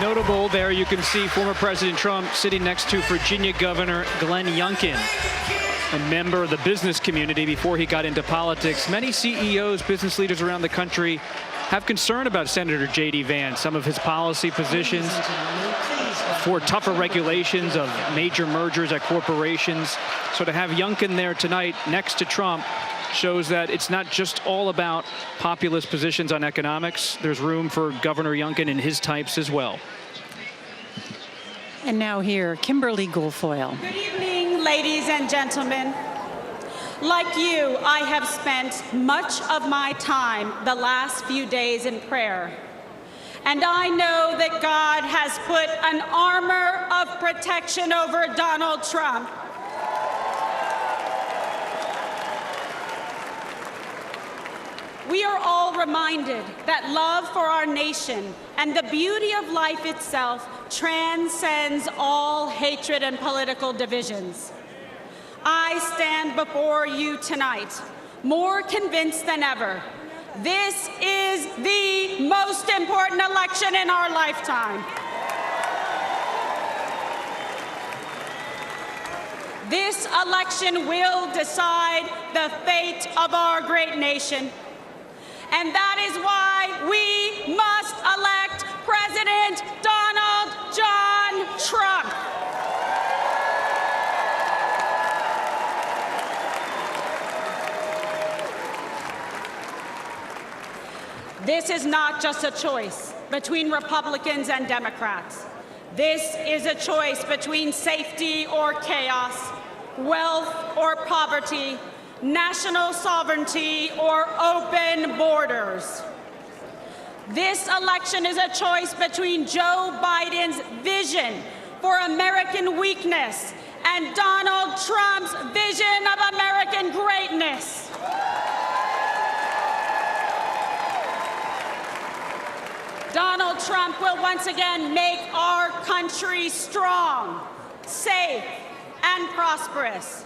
Notable there, you can see former President Trump sitting next to Virginia Governor Glenn Youngkin, a member of the business community before he got into politics. Many CEOs, business leaders around the country have concern about Senator J.D. Vance, some of his policy positions for tougher regulations of major mergers at corporations. So to have Youngkin there tonight next to Trump shows that it's not just all about populist positions on economics. There's room for Governor Youngkin and his types as well. And now here, Kimberly Guilfoyle. Good evening, ladies and gentlemen. Like you, I have spent much of my time the last few days in prayer. And I know that God has put an armor of protection over Donald Trump. We are all reminded that love for our nation and the beauty of life itself transcends all hatred and political divisions. I stand before you tonight more convinced than ever. This is the most important election in our lifetime. This election will decide the fate of our great nation. And that is why we must elect President Donald John Trump. This is not just a choice between Republicans and Democrats. This is a choice between safety or chaos, wealth or poverty, national sovereignty or open borders. This election is a choice between Joe Biden's vision for American weakness and Donald Trump's vision of American greatness. Donald Trump will once again make our country strong, safe, and prosperous.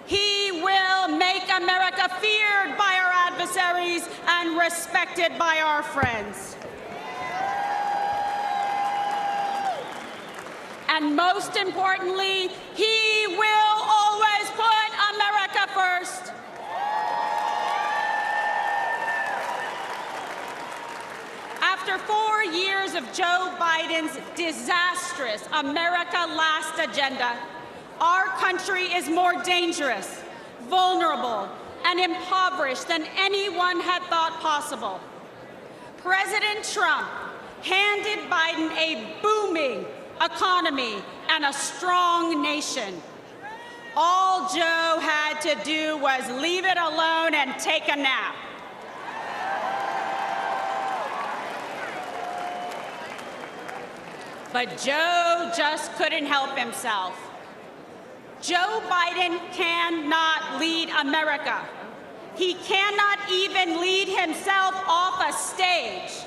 He will make America feared by our adversaries and respected by our friends. And most importantly, he will always put America first. After 4 years of Joe Biden's disastrous America Last agenda, our country is more dangerous, vulnerable, and impoverished than anyone had thought possible. President Trump handed Biden a booming economy and a strong nation. All Joe had to do was leave it alone and take a nap. But Joe just couldn't help himself. Joe Biden cannot lead America. He cannot even lead himself off a stage.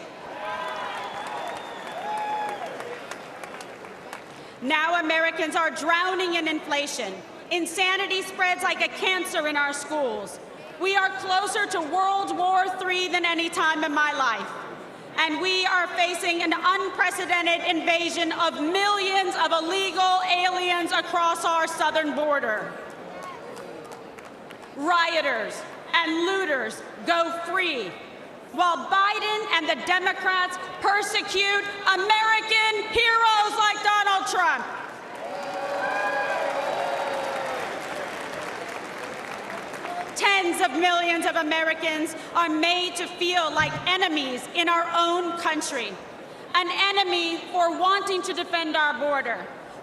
Now Americans are drowning in inflation. Insanity spreads like a cancer in our schools. We are closer to World War III than any time in my life. And we are facing an unprecedented invasion of millions of illegal aliens across our southern border. Rioters and looters go free, while Biden and the Democrats persecute American heroes like Donald Trump. Tens of millions of Americans are made to feel like enemies in our own country. An enemy for wanting to defend our border,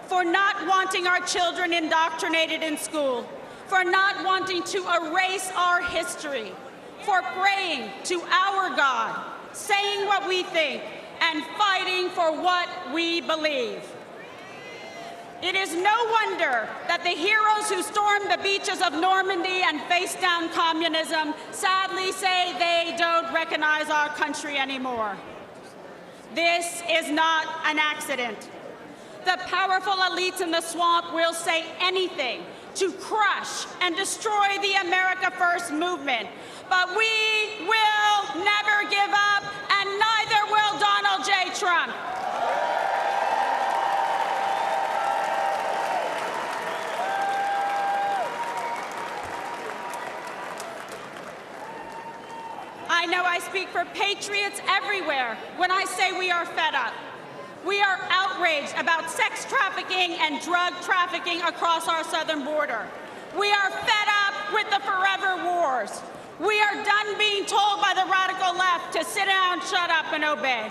for not wanting our children indoctrinated in school, for not wanting to erase our history, for praying to our God, saying what we think, and fighting for what we believe. It is no wonder that the heroes who stormed the beaches of Normandy and faced down communism sadly say they don't recognize our country anymore. This is not an accident. The powerful elites in the swamp will say anything to crush and destroy the America First movement. But we will never give up, and neither will Donald J. Trump. know I speak for patriots everywhere when I say we are fed up. We are outraged about sex trafficking and drug trafficking across our southern border. We are fed up with the forever wars. We are done being told by the radical left to sit down, shut up, and obey.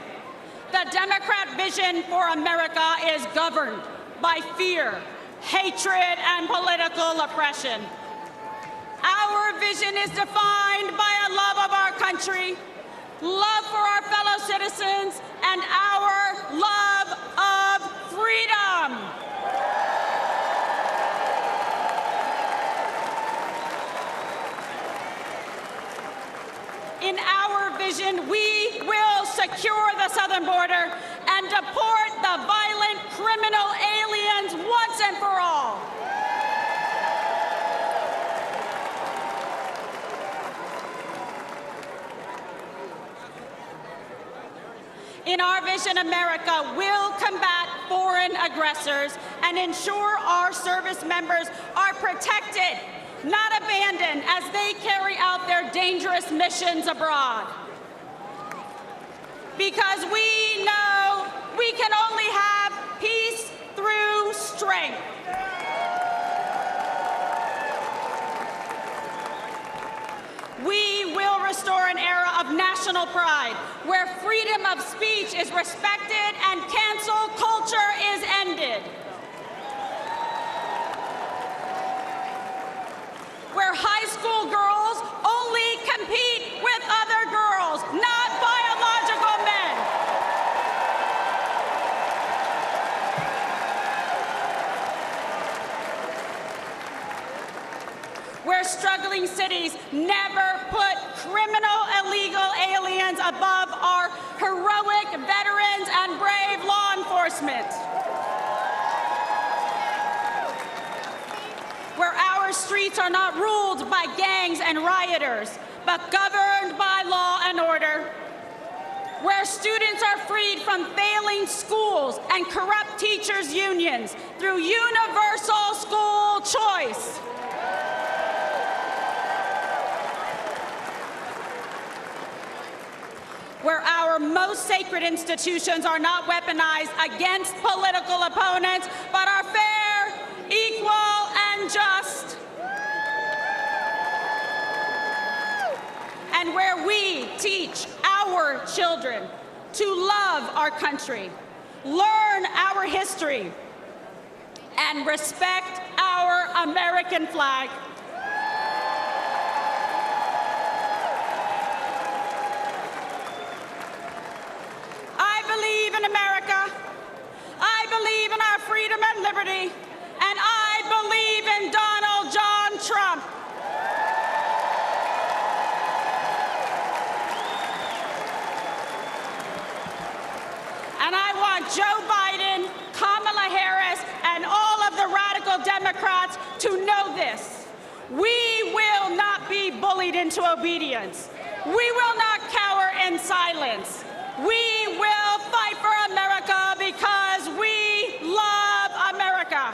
The Democrat vision for America is governed by fear, hatred, and political oppression. Our vision is defined by a love of our country, love for our fellow citizens, and our love of freedom. In our vision, we will secure the southern border and deport the violent criminal aliens once and for all. In our vision, America will combat foreign aggressors and ensure our service members are protected, not abandoned, as they carry out their dangerous missions abroad. Because we know we can only have peace through strength. We will restore an era of national pride where freedom of speech is respected and cancel culture is ended. Where high school girls only compete with other girls, not biological men. Where struggling cities never put criminal illegal aliens above our heroic veterans and brave law enforcement. Where our streets are not ruled by gangs and rioters, but governed by law and order. Where students are freed from failing schools and corrupt teachers' unions through universal school choice. Where our most sacred institutions are not weaponized against political opponents, but are fair, equal, and just. And where we teach our children to love our country, learn our history, and respect our American flag. I believe in America. I believe in our freedom and liberty. And I believe in Donald John Trump. And I want Joe Biden, Kamala Harris, and all of the radical Democrats to know this. We will not be bullied into obedience. We will not cower in silence. We will fight for America because we love America.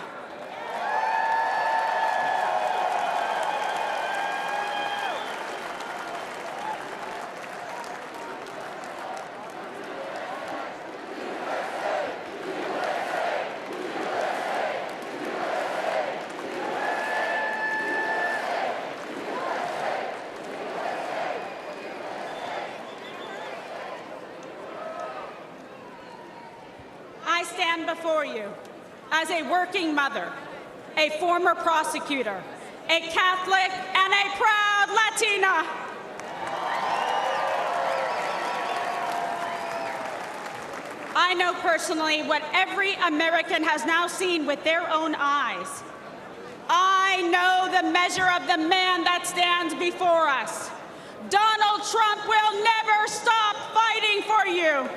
I stand before you as a working mother, a former prosecutor, a Catholic, and a proud Latina. I know personally what every American has now seen with their own eyes. I know the measure of the man that stands before us. Donald Trump will never stop fighting for you.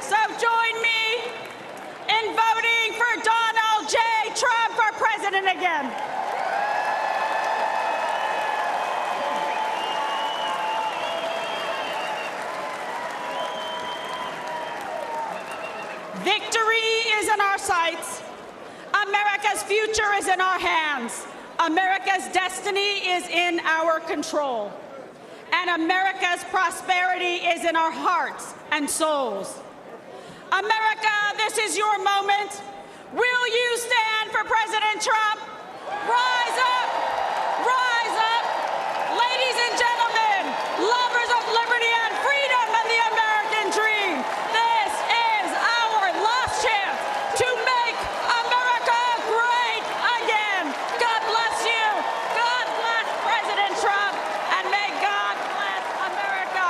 So join me in voting for Donald J. Trump for president again. Victory is in our sights. America's future is in our hands. America's destiny is in our control. And America's prosperity is in our hearts and souls. America, this is your moment. Will you stand for President Trump? Rise up! Rise up! Ladies and gentlemen, lovers of liberty and freedom and the American dream, this is our last chance to make America great again. God bless you. God bless President Trump, and may God bless America.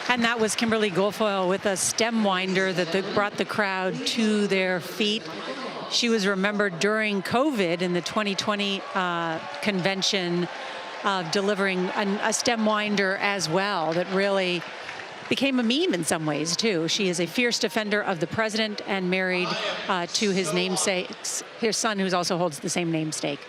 And that was Kimberly Guilfoyle with a stem winder that brought the crowd to their feet. She was remembered during COVID in the 2020 convention of delivering a stem winder as well that really became a meme in some ways, too. She is a fierce defender of the president and married to his namesake, his son, who also holds the same namesake.